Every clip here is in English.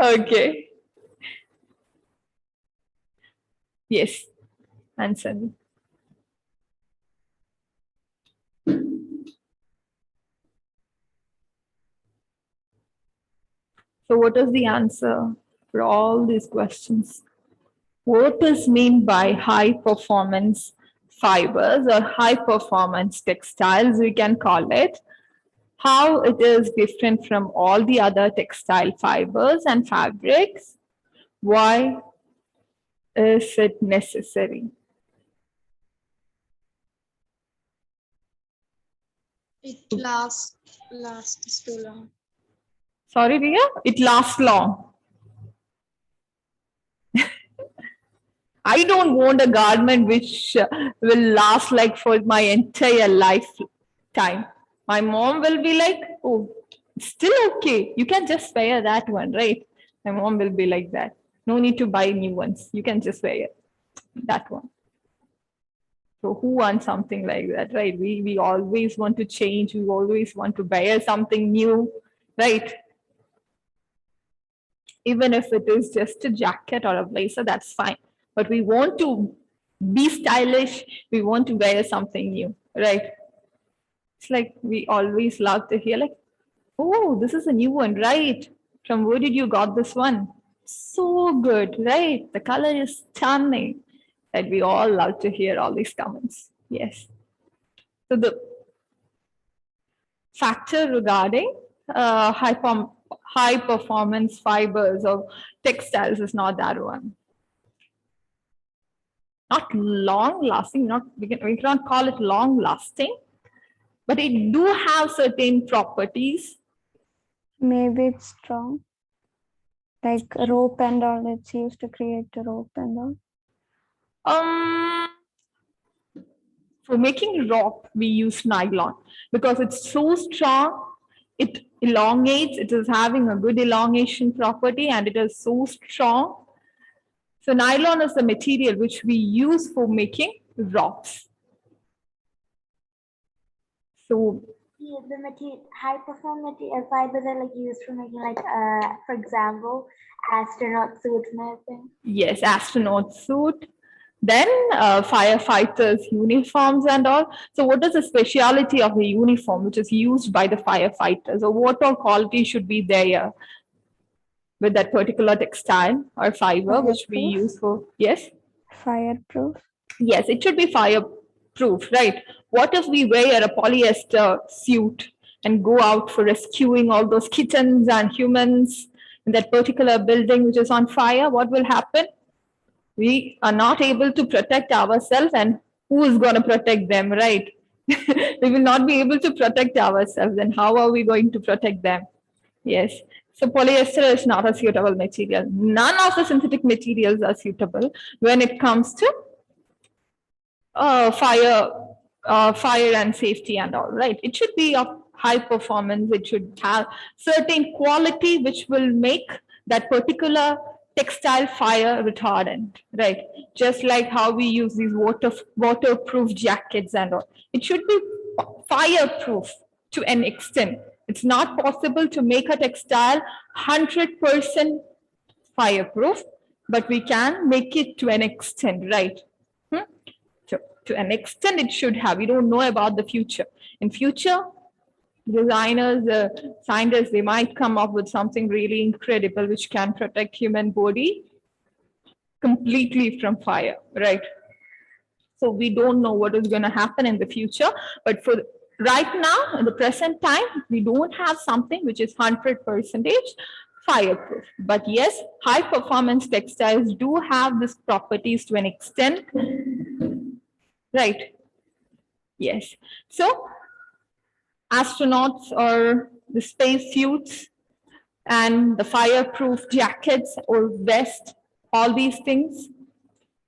Okay. Yes. Answer me. So what is the answer for all these questions? What is meant by high performance fibers or high performance textiles, we can call it? How it is different from all the other textile fibers and fabrics? Why is it necessary? It lasts too long. Sorry, Ria? It lasts long. I don't want a garment which will last like for my entire lifetime. My mom will be like, oh, it's still okay. You can just wear that one, right? My mom will be like that. No need to buy new ones. You can just wear that one. So who wants something like that, right? We always want to change. We always want to wear something new, right? Even if it is just a jacket or a blazer, that's fine. But we want to be stylish. We want to wear something new, right? It's like we always love to hear like, oh, this is a new one, right? From where did you got this one? So good, right? The color is stunning. That we all love to hear all these comments. Yes. So the factor regarding high performance fibers or textiles is not that one. Not long lasting, not we cannot call it long lasting, but it do have certain properties. Maybe it's strong. Like rope and all, it's used to create a rope and all. For making rope, we use nylon because it's so strong. It elongates. It is having a good elongation property, and it is so strong. So nylon is the material which we use for making ropes. So the material, high performance fibers are like used for making like for example astronaut suits and everything. yes, astronaut suit, then firefighters uniforms and all. So what is the speciality of the uniform which is used by the firefighters, or what all quality should be there with that particular textile or fiber which we Fireproof? use for? Yes, Fireproof? yes, it should be fireproof, right? What if we wear a polyester suit and go out for rescuing all those kittens and humans in that particular building which is on fire? What will happen? We are not able to protect ourselves, and who is going to protect them, right? We will not be able to protect ourselves, then how are we going to protect them? Yes. So polyester is not a suitable material. None of the synthetic materials are suitable when it comes to fire and safety and all, right? It should be of high performance. It should have certain quality which will make that particular textile fire retardant, right? Just like how we use these waterproof jackets and all. It should be fireproof to an extent. It's not possible to make a textile 100% fireproof, but we can make it to an extent, right? To an extent it should have. We don't know about the future. In future, designers, scientists, they might come up with something really incredible which can protect human body completely from fire, right? So we don't know what is going to happen in the future, but for right now, in the present time, we don't have something which is 100% fireproof. But yes, high performance textiles do have these properties to an extent, right? Yes. So astronauts or the space suits and the fireproof jackets or vest, all these things.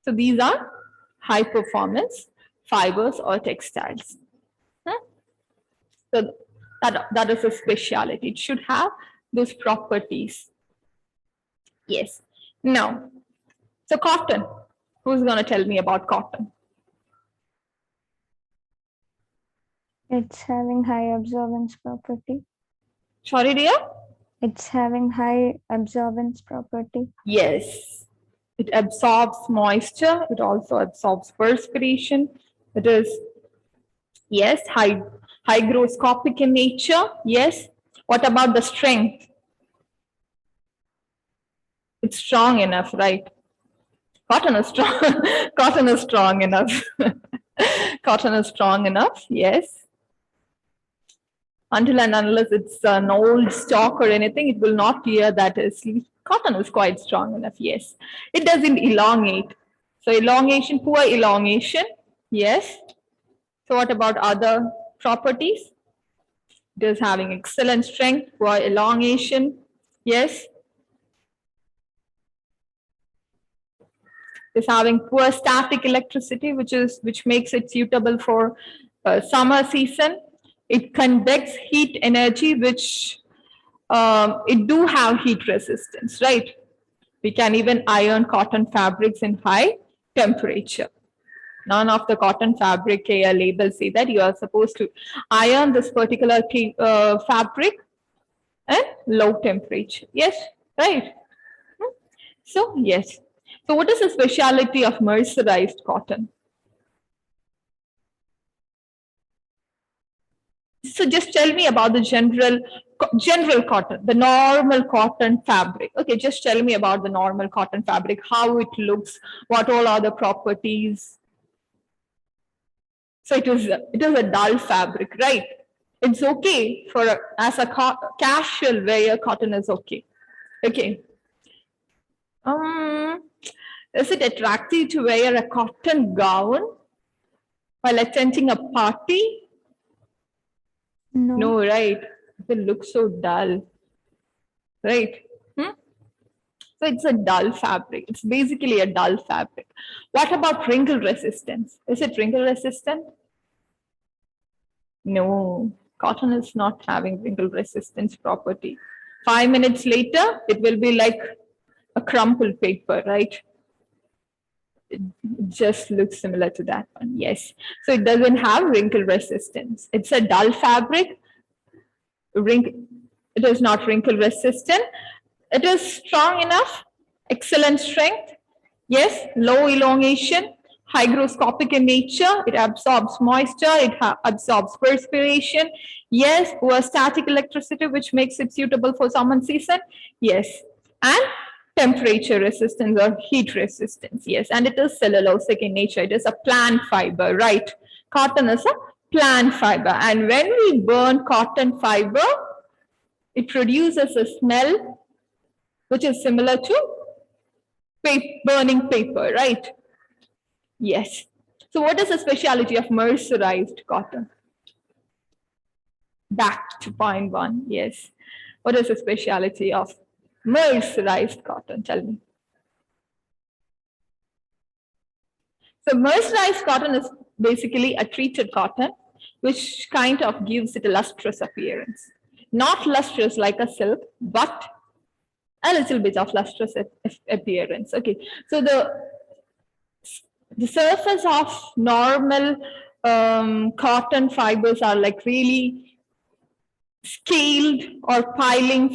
So these are high performance fibers or textiles. So that is a speciality. It should have those properties. Yes. Now, so cotton. Who's going to tell me about cotton? It's having high absorbance property. Sorry, dear? It's having high absorbance property. Yes, it absorbs moisture. It also absorbs perspiration. It is, yes, hygroscopic in nature. Yes. What about the strength? It's strong enough, right? Cotton is strong. Cotton is strong enough. Cotton is strong enough. Yes. Until and unless it's an old stock or anything, it will not clear that easily. Cotton is quite strong enough. Yes. It doesn't elongate. So elongation, poor elongation. Yes. So what about other properties? It is having excellent strength, poor elongation. Yes. Is having poor static electricity, which makes it suitable for summer season. It conducts heat energy, which it do have heat resistance, right? We can even iron cotton fabrics in high temperature. None of the cotton fabric labels say that you are supposed to iron this particular fabric at low temperature. Yes, right. So yes. So what is the speciality of mercerized cotton? So just tell me about the general cotton, the normal cotton fabric. Okay, just tell me about the normal cotton fabric, how it looks, what all are the properties. So it is a dull fabric, right? It's okay for as a casual wear, cotton is okay. Okay. Is it attractive to wear a cotton gown while attending a party? No. No, right? It will look so dull, right? So it's a dull fabric. It's basically a dull fabric. What about wrinkle resistance? Is it wrinkle resistant? No, cotton is not having wrinkle resistance property. 5 minutes later, it will be like a crumpled paper, right? It just looks similar to that one. Yes. So it doesn't have wrinkle resistance. It's a dull fabric. It is not wrinkle resistant. It is strong enough, excellent strength. Yes, low elongation, hygroscopic in nature. It absorbs moisture. It absorbs perspiration. Yes, poor static electricity, which makes it suitable for summer season. Yes, and temperature resistance or heat resistance. Yes, and it is cellulosic in nature. It is a plant fiber, right? Cotton is a plant fiber, and when we burn cotton fiber, it produces a smell which is similar to burning paper, right? Yes. So what is the speciality of mercerized cotton? Back to point one, yes. What is the speciality of mercerized cotton? Tell me. So mercerized cotton is basically a treated cotton, which kind of gives it a lustrous appearance. Not lustrous like a silk, but a little bit of lustrous appearance. Okay, so the surface of normal cotton fibers are like really scaled or piling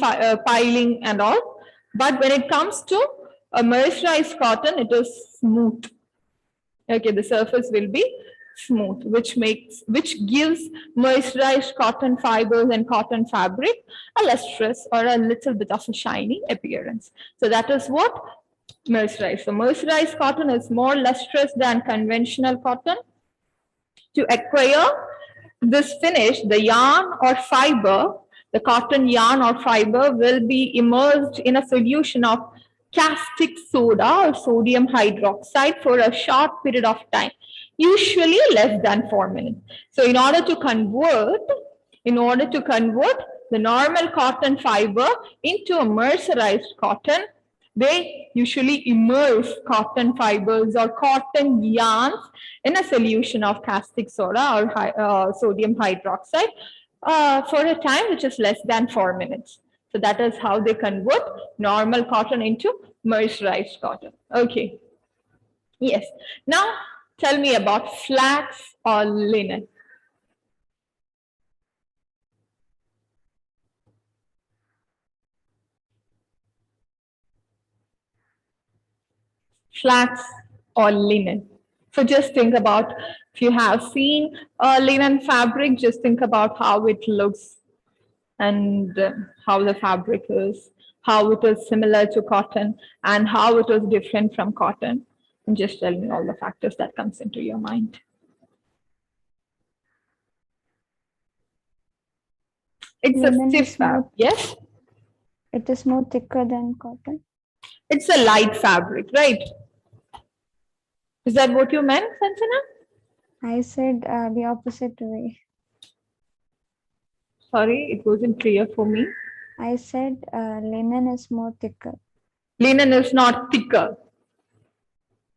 and all. But when it comes to a mercerized cotton, it is smooth. Okay, the surface will be smooth, which gives moisturized cotton fibers and cotton fabric a lustrous or a little bit of a shiny appearance. So that is what mercerized. So mercerized cotton is more lustrous than conventional cotton. To acquire this finish, the yarn or fiber, the cotton yarn or fiber will be immersed in a solution of caustic soda or sodium hydroxide for a short period of time, usually less than 4 minutes. So in order to convert the normal cotton fiber into a mercerized cotton, they usually immerse cotton fibers or cotton yarns in a solution of caustic soda or sodium hydroxide for a time which is less than 4 minutes. So that is how they convert normal cotton into mercerized cotton. Okay. Yes. Now tell me about flax or linen. flax or linen. So just think about, if you have seen a linen fabric, just think about how it looks and how the fabric is, how it is similar to cotton and how it is different from cotton. And just tell me all the factors that comes into your mind. It's Linen a stiff is more- fabric, yes? It is more thicker than cotton. It's a light fabric, right? Is that what you meant, Sanjana? I said the opposite way. Sorry, it wasn't clear for me. I said linen is more thicker. Linen is not thicker.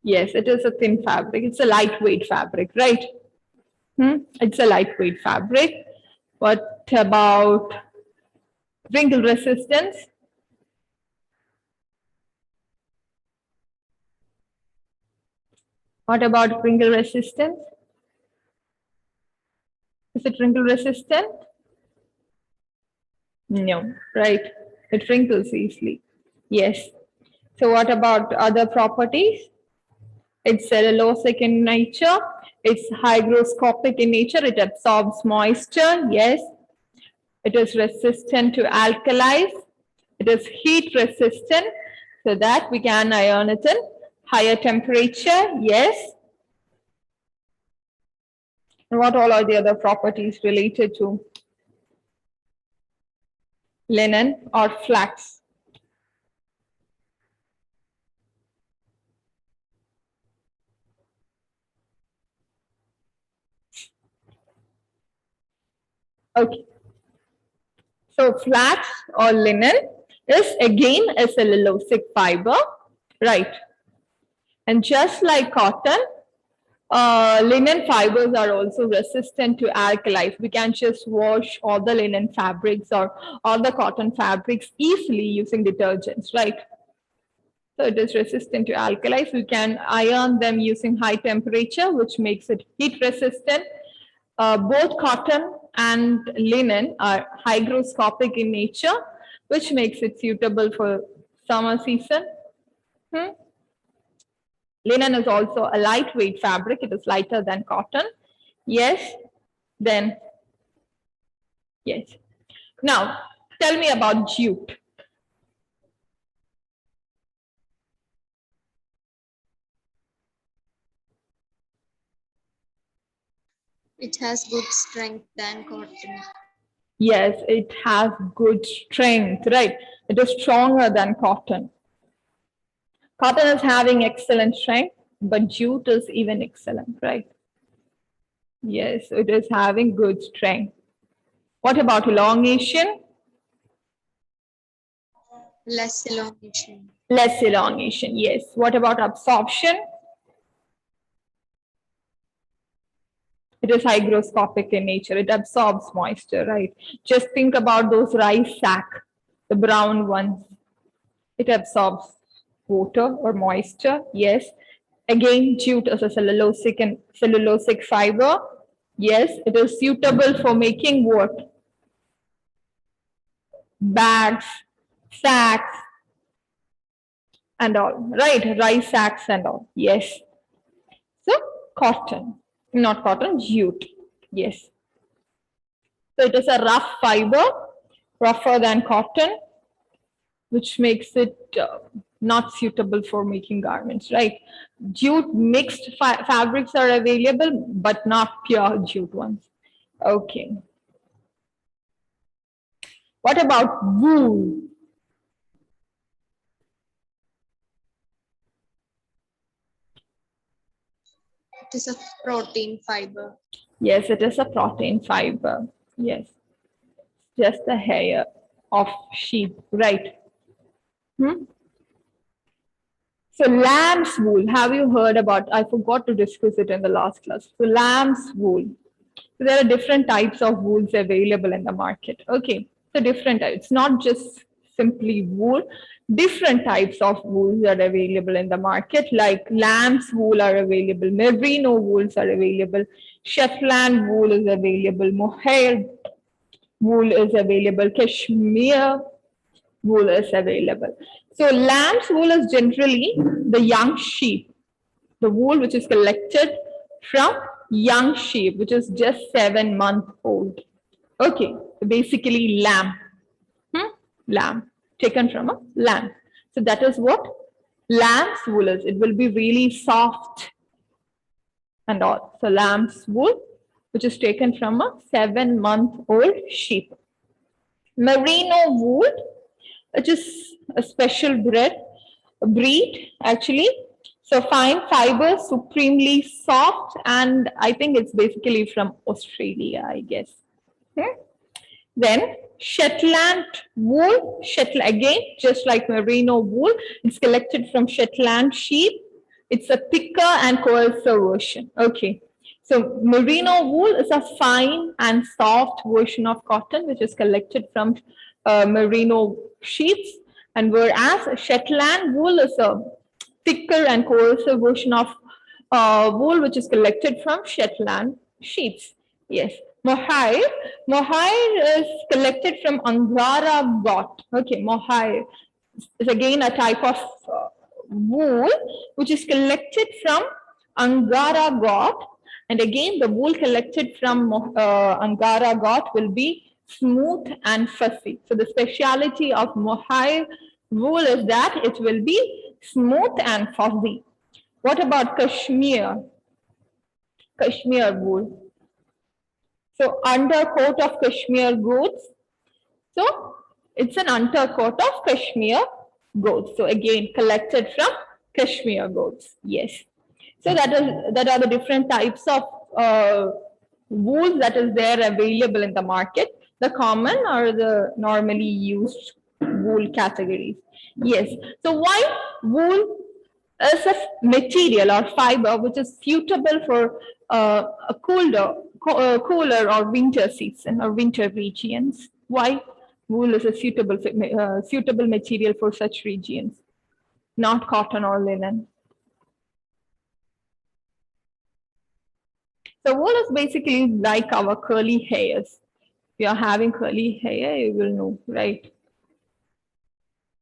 Yes, it is a thin fabric. It's a lightweight fabric, right? It's a lightweight fabric. What about wrinkle resistance? What about wrinkle resistance? Is it wrinkle resistant? No, right? It wrinkles easily. Yes. So what about other properties? It's cellulosic in nature. It's hygroscopic in nature. It absorbs moisture. Yes. It is resistant to alkalis. It is heat resistant, so that we can iron it in higher temperature. Yes. And what all are the other properties related to linen or flax? Okay. So flax or linen is again a cellulosic fiber, right? And just like cotton, linen fibers are also resistant to alkalis. We can just wash all the linen fabrics or all the cotton fabrics easily using detergents, right? So it is resistant to alkalis. We can iron them using high temperature, which makes it heat resistant. Both cotton and linen are hygroscopic in nature, which makes it suitable for summer season. Linen is also a lightweight fabric. It is lighter than cotton. Yes. Then, yes. Now, tell me about jute. It has good strength than cotton. Yes, it has good strength, right? It is stronger than cotton. Cotton is having excellent strength, but jute is even excellent, right? Yes, it is having good strength. What about elongation? Less elongation. Less elongation, yes. What about absorption? It is hygroscopic in nature. It absorbs moisture, right? Just think about those rice sack, the brown ones. It absorbs water or moisture, yes. Again, jute is a cellulosic fiber. Yes, it is suitable for making what? Bags, sacks, and all, right? Rice sacks and all, yes. So, cotton, not cotton, jute, yes. So, it is a rough fiber, rougher than cotton, which makes it not suitable for making garments, right? Jute mixed fabrics are available, but not pure jute ones. Okay. What about wool? It is a protein fiber. Yes, it is a protein fiber. Yes. Just the hair of sheep, right? So lamb's wool, have you heard about? I forgot to discuss it in the last class. So lamb's wool. So there are different types of wools available in the market. Okay, so different types, not just simply wool. Different types of wools are available in the market, like lamb's wool are available, merino wools are available, Shetland wool is available, mohair wool is available, cashmere wool is available. So lamb's wool is generally the young sheep, the wool which is collected from young sheep, which is just 7 months old. Okay, basically lamb, lamb, taken from a lamb. So that is what lamb's wool is. It will be really soft and all. So lamb's wool, which is taken from a 7-month-old sheep. Merino wool, which is a special breed actually. So fine fiber, supremely soft, and I think it's basically from Australia, I guess. Then Shetland wool, again, just like merino wool, it's collected from Shetland sheep. It's a thicker and coarser version. Okay. So merino wool is a fine and soft version of cotton, which is collected from merino sheep. And whereas Shetland wool is a thicker and coarser version of wool, which is collected from Shetland sheep. Yes. Mohair is collected from Angara goat. Okay, mohair is again a type of wool which is collected from Angara goat. And again, the wool collected from Angara goat will be smooth and fussy. So the speciality of mohair wool is that it will be smooth and fuzzy. What about Kashmir wool? So undercoat of Kashmir goats. So it's an undercoat of Kashmir goats. So again, collected from Kashmir goats. Yes. So that are the different types of wool that is there available in the market. The common or the normally used wool categories. Yes. So why wool is a material or fiber which is suitable for a cooler or winter season or winter regions? Why wool is a suitable material for such regions, not cotton or linen? So wool is basically like our curly hairs. If you are having curly hair, you will know, right?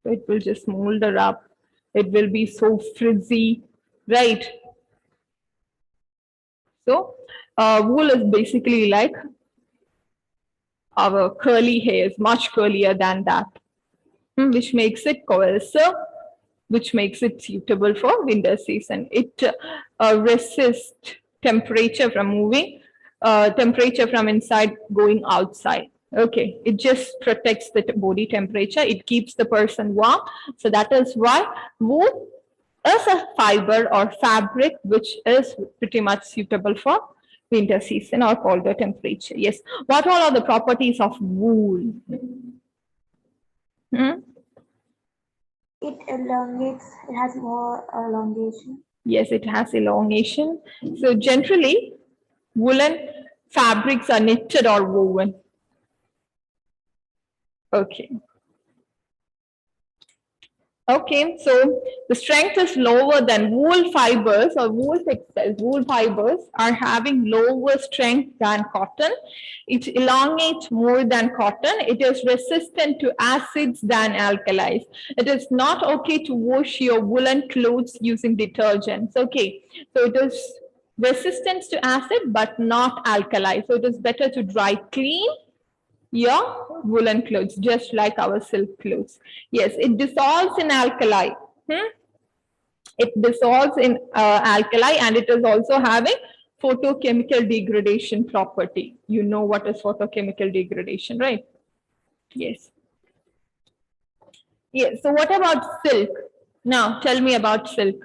It will just molder up. It will be so frizzy, right? So wool is basically like our curly hairs, much curlier than that, which makes it coarser, which makes it suitable for winter season. It resists temperature from moving, temperature from inside going outside. Okay, it just protects the body temperature. It keeps the person warm. So that is why wool is a fiber or fabric which is pretty much suitable for winter season or colder temperature. Yes. What all are the properties of wool? It elongates, it has more elongation. Yes, it has elongation. So generally, woolen fabrics are knitted or woven. Okay. Okay, so the strength is lower than wool fibers or wool textiles. Wool fibers are having lower strength than cotton. It elongates more than cotton. It is resistant to acids than alkalis. It is not okay to wash your woolen clothes using detergents. Okay, so it is resistant to acid but not alkali. So it is better to dry clean your woolen clothes, just like our silk clothes. Yes, it dissolves in alkali. It dissolves in alkali, and it is also having photochemical degradation property. You know what is photochemical degradation, right? Yes. Yes. So what about silk? Now, tell me about silk.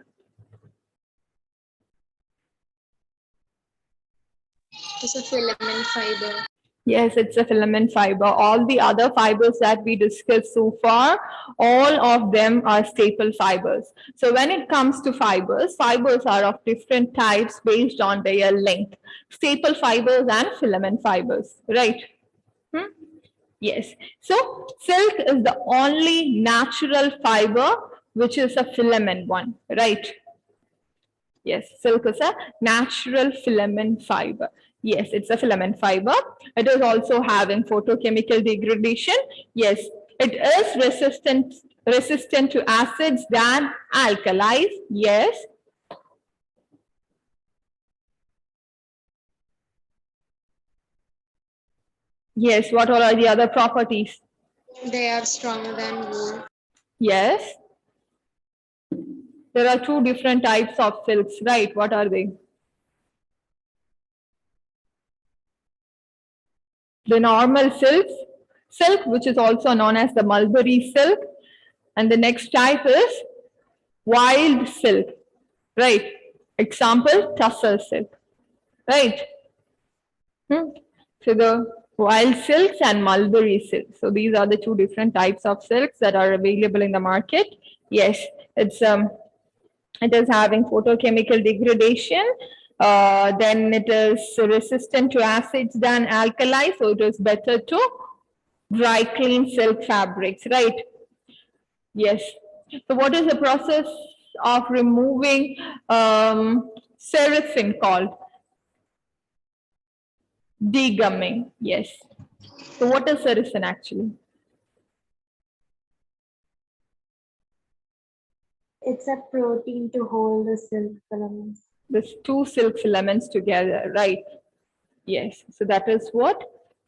It's a filament fiber. Yes, it's a filament fiber. All the other fibers that we discussed so far, all of them are staple fibers. So when it comes to fibers, fibers are of different types based on their length. Staple fibers and filament fibers, right? Yes. So silk is the only natural fiber which is a filament one, right? Yes, silk is a natural filament fiber. Yes, it's a filament fiber. It is also having photochemical degradation. Yes, It is resistant to acids than alkalis. Yes. Yes. What all are the other properties? They are stronger than wool. Yes. There are two different types of silks, right? What are they? The normal silk, which is also known as the mulberry silk. And the next type is wild silk, right? Example, tussar silk, right? So the wild silks and mulberry silk. So these are the two different types of silks that are available in the market. Yes, it is having photochemical degradation. Then it is resistant to acids than alkali, so it is better to dry clean silk fabrics, right? Yes. So what is the process of removing serifin called? Degumming. Yes. So what is serifin actually? It's a protein to hold the silk filaments. There's two silk filaments together, right? Yes. So that is what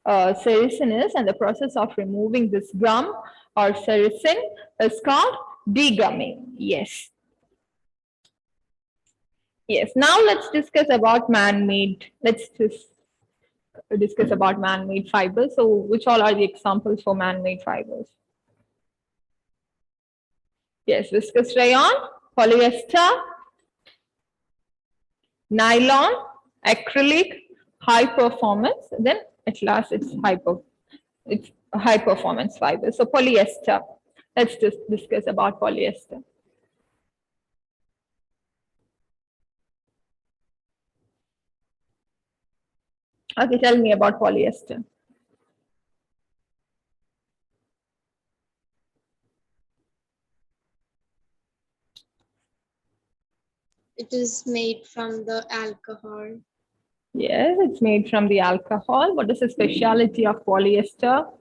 sericin is, and the process of removing this gum or sericin is called degumming. Yes. Yes. Now let's discuss about man-made. Let's just discuss about man-made fibers. So which all are the examples for man-made fibers? Yes, viscose rayon, polyester, nylon, acrylic, high performance, then at last it's high performance fiber. So polyester. Let's just discuss about polyester. Okay, tell me about polyester. It is made from the alcohol. Yes, it's made from the alcohol. What is the speciality of polyester?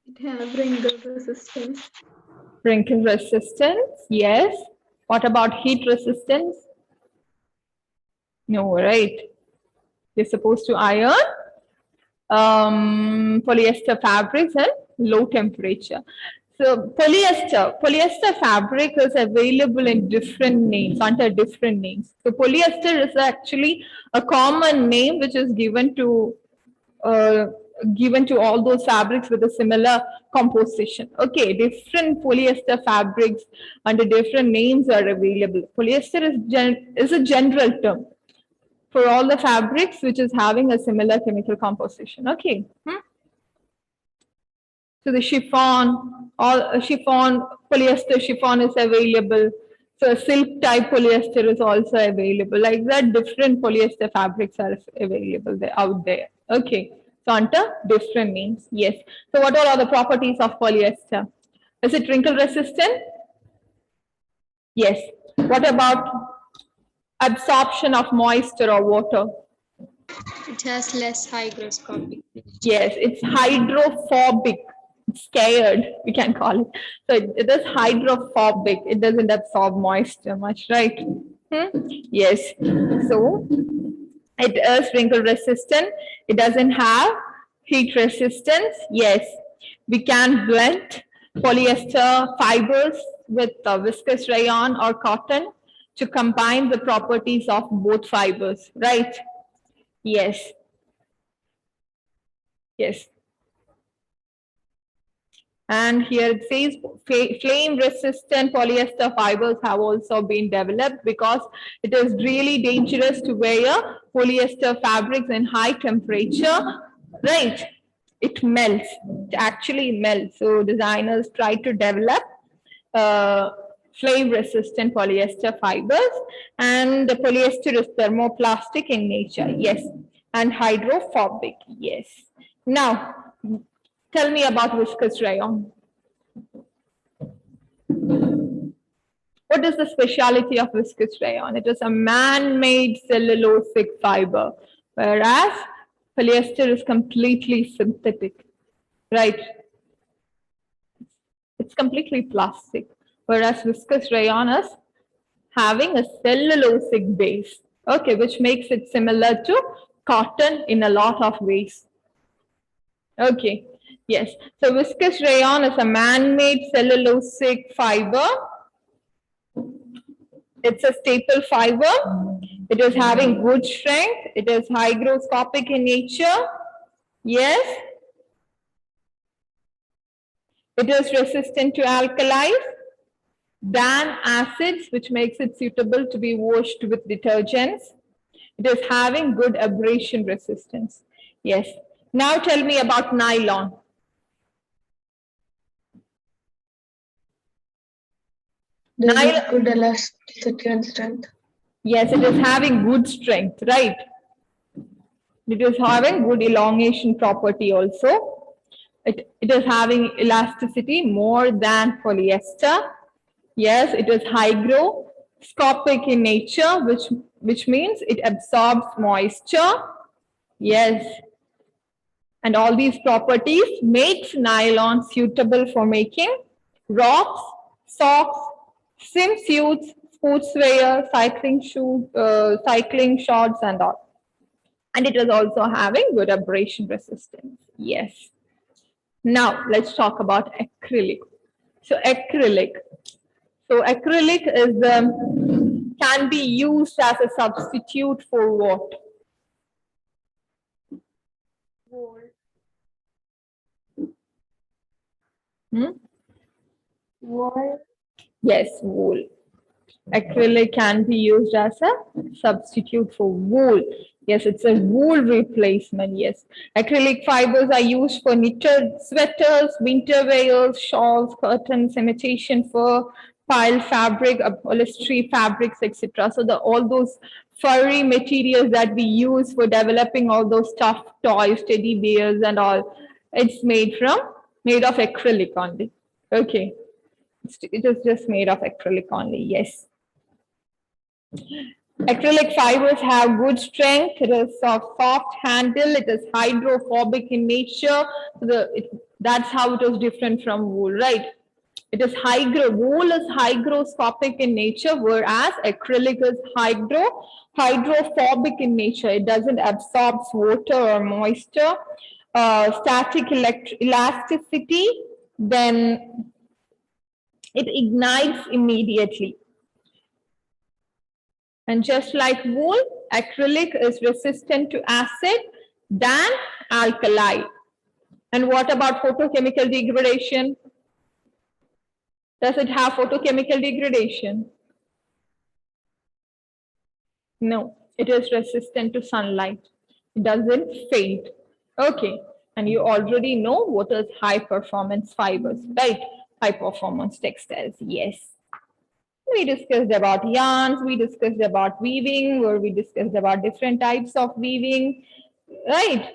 It has wrinkle resistance. Wrinkle resistance, yes. What about heat resistance? No, right? You're supposed to iron polyester fabrics at low temperature. So polyester fabric is available in different names, under different names. So polyester is actually a common name which is given to all those fabrics with a similar composition. Okay, different polyester fabrics under different names are available. Polyester is a general term for all the fabrics which is having a similar chemical composition. Okay. So the chiffon, polyester chiffon is available. So silk type polyester is also available. Like that, different polyester fabrics are available out there. Okay. So under different names. Yes. So what all are the properties of polyester? Is it wrinkle resistant? Yes. What about absorption of moisture or water? It has less hygroscopic. Yes, it's hydrophobic. It's scared, we can call it. So it is hydrophobic. It doesn't absorb moisture much, right? Yes. So it is wrinkle resistant. It doesn't have heat resistance. Yes. We can blend polyester fibers with viscose rayon or cotton to combine the properties of both fibers, right? Yes. Yes. And here it says flame resistant polyester fibers have also been developed because it is really dangerous to wear polyester fabrics in high temperature, right? It melts, it actually melts. So designers try to develop flame resistant polyester fibers, and the polyester is thermoplastic in nature, yes, and hydrophobic, yes. Now, tell me about viscose rayon. What is the speciality of viscose rayon? It is a man-made cellulosic fiber, whereas polyester is completely synthetic. right? It's completely plastic, whereas viscous rayon is having a cellulosic base, okay, which makes it similar to cotton in a lot of ways. Okay, yes. So viscous rayon is a man-made cellulosic fiber. It's a staple fiber. It is having good strength. It is hygroscopic in nature. Yes. It is resistant to alkalis than acids, which makes it suitable to be washed with detergents. It is having good abrasion resistance. Yes. Now tell me about nylon. Does Nylon. it good elasticity and strength? Yes, it is having good strength, right? It is having good elongation property also. It is having elasticity more than polyester. Yes, it is hygroscopic in nature, which means it absorbs moisture. Yes. And all these properties makes nylon suitable for making rocks, socks, swimsuits, sportswear, cycling shoes, cycling shorts, and all. And it is also having good abrasion resistance. Yes. Now let's talk about acrylic. So acrylic. So acrylic is can be used as a substitute for what? Wool. Hmm? Wool. Yes, wool. Acrylic can be used as a substitute for wool. Yes, it's a wool replacement. Yes. Acrylic fibers are used for knitted sweaters, winter wears, shawls, curtains, imitation fur, pile fabric, upholstery fabrics, etc. So all those furry materials that we use for developing all those stuffed toys, teddy bears, and all, it's made of acrylic only. Okay. It is just made of acrylic only. Yes. Acrylic fibers have good strength. It is of soft handle. It is hydrophobic in nature. That's how it is different from wool, right? It is wool is hygroscopic in nature, whereas acrylic is hydrophobic in nature. It doesn't absorb water or moisture. Static elasticity, then it ignites immediately. And just like wool, acrylic is resistant to acid than alkali. And what about photochemical degradation? Does it have photochemical degradation? No, it is resistant to sunlight. It doesn't fade. Okay, and you already know what is high performance fibers, right? High performance textiles, yes. We discussed about yarns, we discussed about weaving, where we discussed about different types of weaving, right?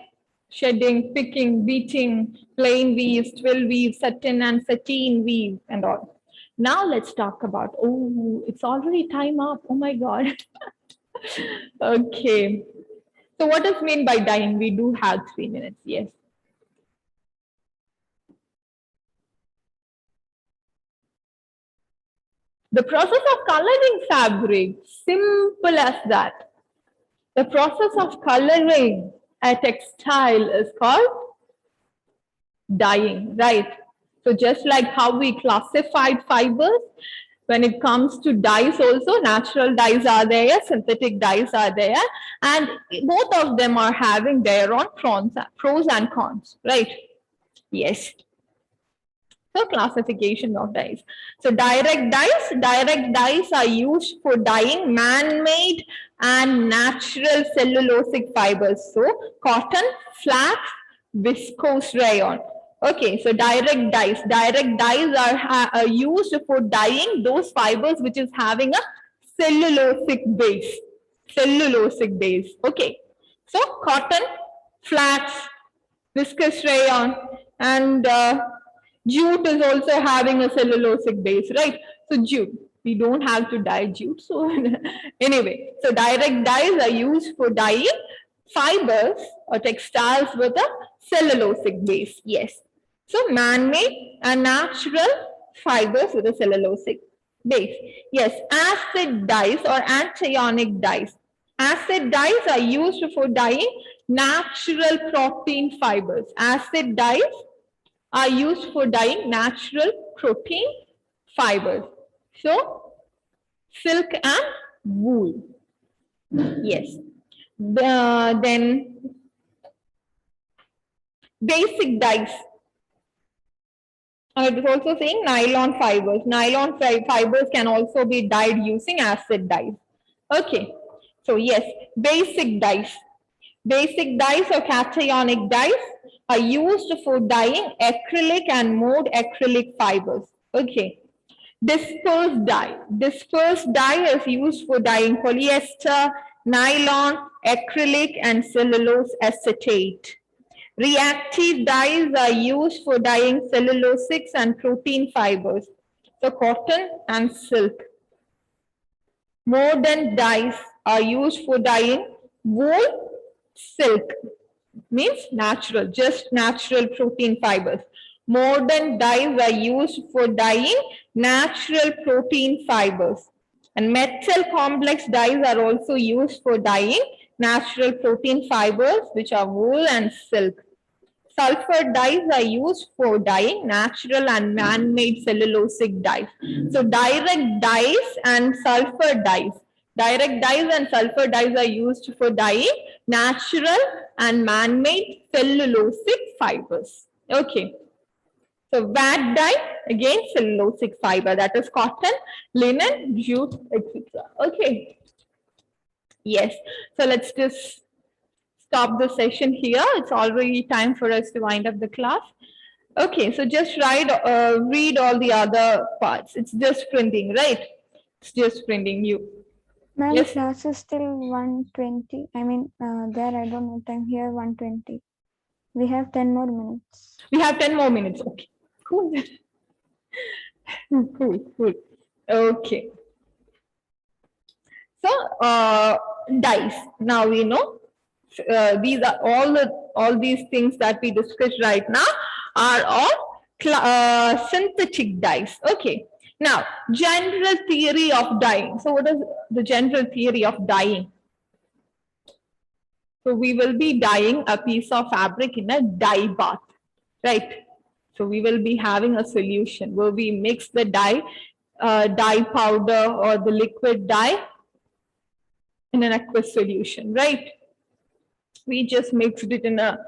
Shedding, picking, beating, plain weaves, twill weave, satin and sateen weave, and all. Now let's talk about, oh, it's already time up. Oh my God. Okay. So what does mean by dyeing? We do have 3 minutes, yes. The process of coloring fabric, simple as that. The process of coloring a textile is called dyeing, right? So just like how we classified fibers, when it comes to dyes also, natural dyes are there, synthetic dyes are there, and both of them are having their own pros and cons, right? Yes. So classification of dyes. So direct dyes are used for dyeing man-made and natural cellulosic fibers. So cotton, flax, viscose rayon. Okay, so direct dyes are used for dyeing those fibers which is having a cellulosic base. Okay, so cotton, flax, viscose rayon, and jute is also having a cellulosic base, right? So jute, we don't have to dye jute. So anyway, so direct dyes are used for dyeing fibers or textiles with a cellulosic base. Yes. So man-made and natural fibers with a cellulosic base. Yes, acid dyes or anionic dyes. Acid dyes are used for dyeing natural protein fibers. Acid dyes are used for dyeing natural protein fibers. So, silk and wool. Yes. Then basic dyes. It is also saying nylon fibers. Nylon fibers can also be dyed using acid dyes. Okay. So yes, basic dyes. Basic dyes or cationic dyes are used for dyeing acrylic and mode acrylic fibers. Okay. Dispersed dye. Dispersed dye is used for dyeing polyester, nylon, acrylic, and cellulose acetate. Reactive dyes are used for dyeing cellulosics and protein fibers, so cotton and silk. Modern dyes are used for dyeing wool, silk, means natural, just natural protein fibers. Modern dyes are used for dyeing natural protein fibers. And metal complex dyes are also used for dyeing natural protein fibers, which are wool and silk. Sulfur dyes are used for dyeing natural and man-made cellulosic dyes. So direct dyes and sulfur dyes. Direct dyes and sulfur dyes are used for dyeing natural and man-made cellulosic fibers. Okay. So VAT dye, again cellulosic fiber, that is cotton, linen, jute, etc. Okay. Yes. So let's just stop the session here. It's already time for us to wind up the class. Okay, so just read all the other parts. It's just printing, right? It's just printing you. Ma'am, Yes. class is still 1:20. I mean, there I don't know time. Here 1:20. We have 10 more minutes. We have 10 more minutes. Okay, cool. Cool. Okay. So, dyes. Now we know these are all these things that we discussed right now are all synthetic dyes. Okay. Now, general theory of dyeing. So, what is the general theory of dyeing? So, we will be dyeing a piece of fabric in a dye bath, right? So, we will be having a solution where we mix the dye powder or the liquid dye in an aqueous solution, right? We just mixed it in a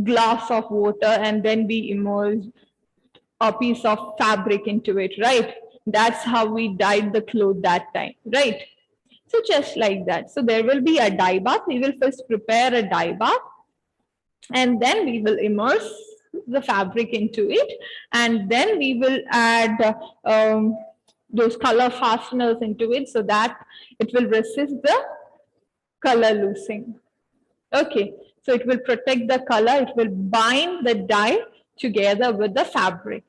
glass of water and then we immersed a piece of fabric into it, right? That's how we dyed the cloth that time, right? So just like that. So there will be a dye bath. We will first prepare a dye bath and then we will immerse the fabric into it and then we will add those color fasteners into it so that it will resist the color losing. Okay, so it will protect the color, it will bind the dye together with the fabric.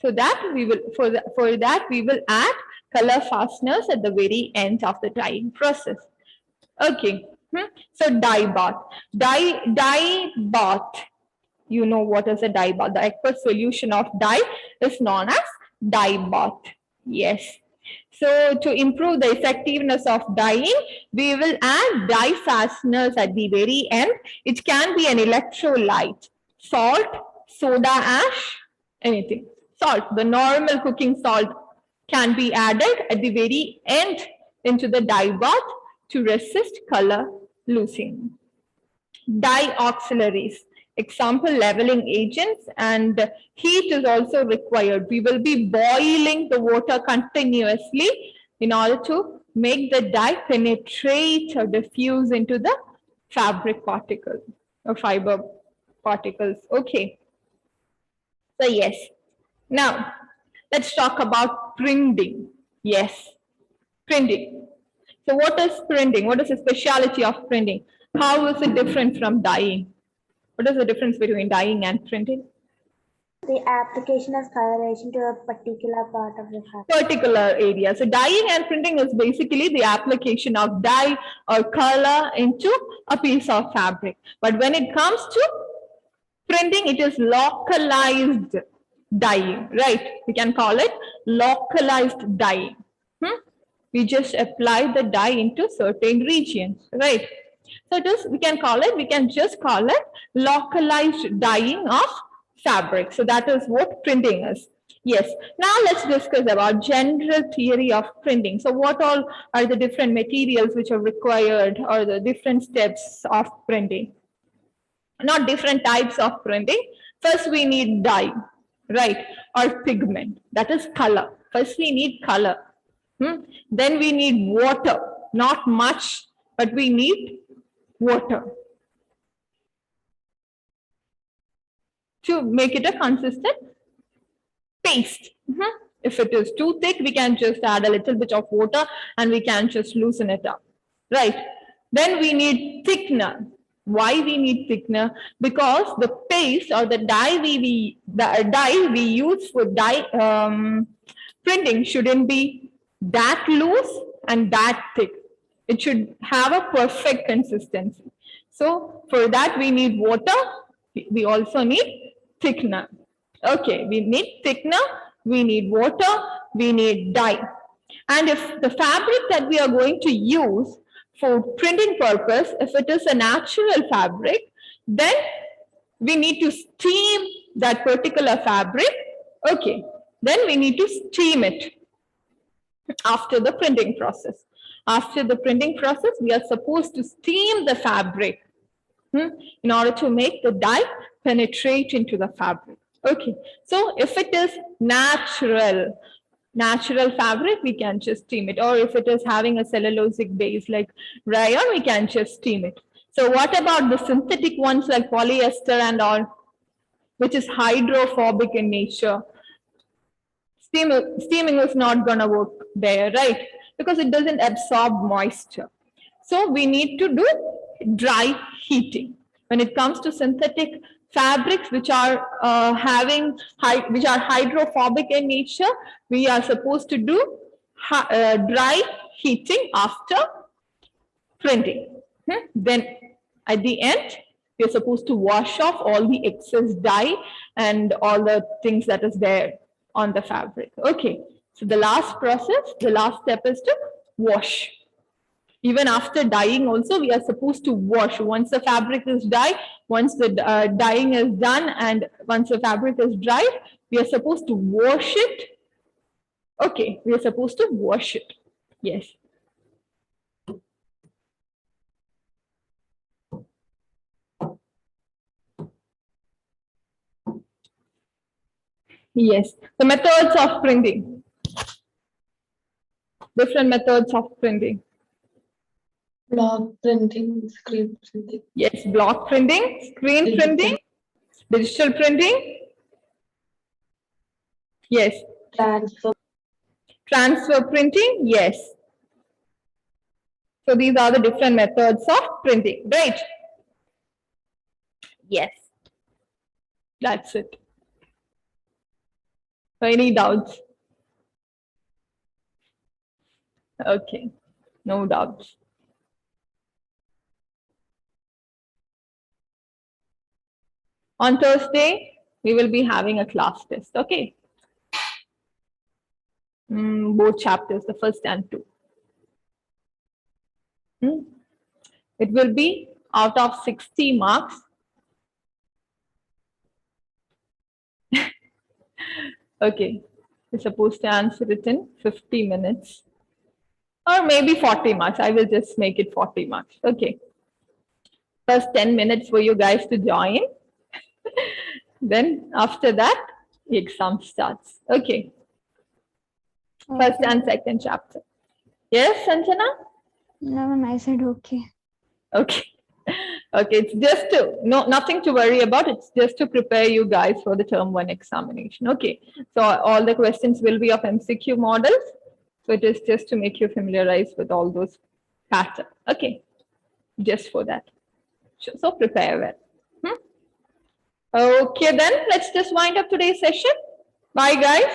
So that we will, for that we will add color fasteners at the very end of the dyeing process. Okay, so dye bath. Dye bath. You know what is a dye bath. The aqueous solution of dye is known as dye bath. Yes. So to improve the effectiveness of dyeing, we will add dye fasteners at the very end. It can be an electrolyte, salt, soda ash, anything. Salt, the normal cooking salt can be added at the very end into the dye bath to resist color losing. Dye auxiliaries. Example, leveling agents, and heat is also required. We will be boiling the water continuously in order to make the dye penetrate or diffuse into the fabric particles or fiber particles. Okay. So yes. Now, let's talk about printing. Yes, printing. So what is printing? What is the speciality of printing? How is it different from dyeing? What is the difference between dyeing and printing? The application of coloration to a particular part of the fabric. Particular area. So dyeing and printing is basically the application of dye or color into a piece of fabric. But when it comes to Printing, it is localized dyeing, right? We can call it localized dyeing. We just apply the dye into certain regions, right? So it is, we can just call it localized dyeing of fabric. So that is what printing is. Yes. Now let's discuss about general theory of printing. So what all are the different materials which are required, or the different steps of printing? Not different types of printing. First, we need dye, right? Or pigment, that is color. First, we need color. Then we need water, not much, but we need water to make it a consistent paste. If it is too thick, we can just add a little bit of water and we can just loosen it up, right? Then we need thickener. Why we need thickener? Because the paste or the dye we use for dye printing shouldn't be that loose and that thick. It should have a perfect consistency. So for that we need water. We also need thickener. Okay, we need thickener, we need water, we need dye. And if the fabric that we are going to use for printing purpose, if it is a natural fabric, then we need to steam that particular fabric. Okay, then we need to steam it after the printing process. After the printing process, we are supposed to steam the fabric in order to make the dye penetrate into the fabric. Okay, so if it is natural fabric, we can just steam it. Or if it is having a cellulosic base like rayon, we can just steam it. So what about the synthetic ones like polyester and all, which is hydrophobic in nature? Steaming is not going to work there, right? Because it doesn't absorb moisture. So we need to do dry heating. When it comes to synthetic fabrics which are hydrophobic in nature, we are supposed to do dry heating after printing. Then at the end, you're supposed to wash off all the excess dye and all the things that is there on the fabric. Okay, so the last process, the last step is to wash. Even after dyeing also, we are supposed to wash. Once the fabric is dyed, once the dyeing is done, and once the fabric is dried, we are supposed to wash it. Okay, we are supposed to wash it. Yes. Yes, the methods of printing. Different methods of printing. Block printing, screen printing. Yes, block printing, screen printing, digital printing. Yes. Transfer printing, yes. So these are the different methods of printing, right? Yes. That's it. Any doubts? Okay, no doubts. On Thursday, we will be having a class test, okay? Both chapters, the first and two. It will be out of 60 marks. Okay, you're supposed to answer it in 50 minutes. Or maybe 40 marks. I will just make it 40 marks. Okay. First 10 minutes for you guys to join. Then after that, the exam starts. Okay. First and second chapter. Yes, Sanjana? No, I said okay. Okay. Okay, it's just to, nothing to worry about. It's just to prepare you guys for the term 1 examination. Okay. So all the questions will be of MCQ models. So it is just to make you familiarize with all those patterns. Okay. Just for that. So prepare well. Okay, then let's just wind up today's session. Bye, guys.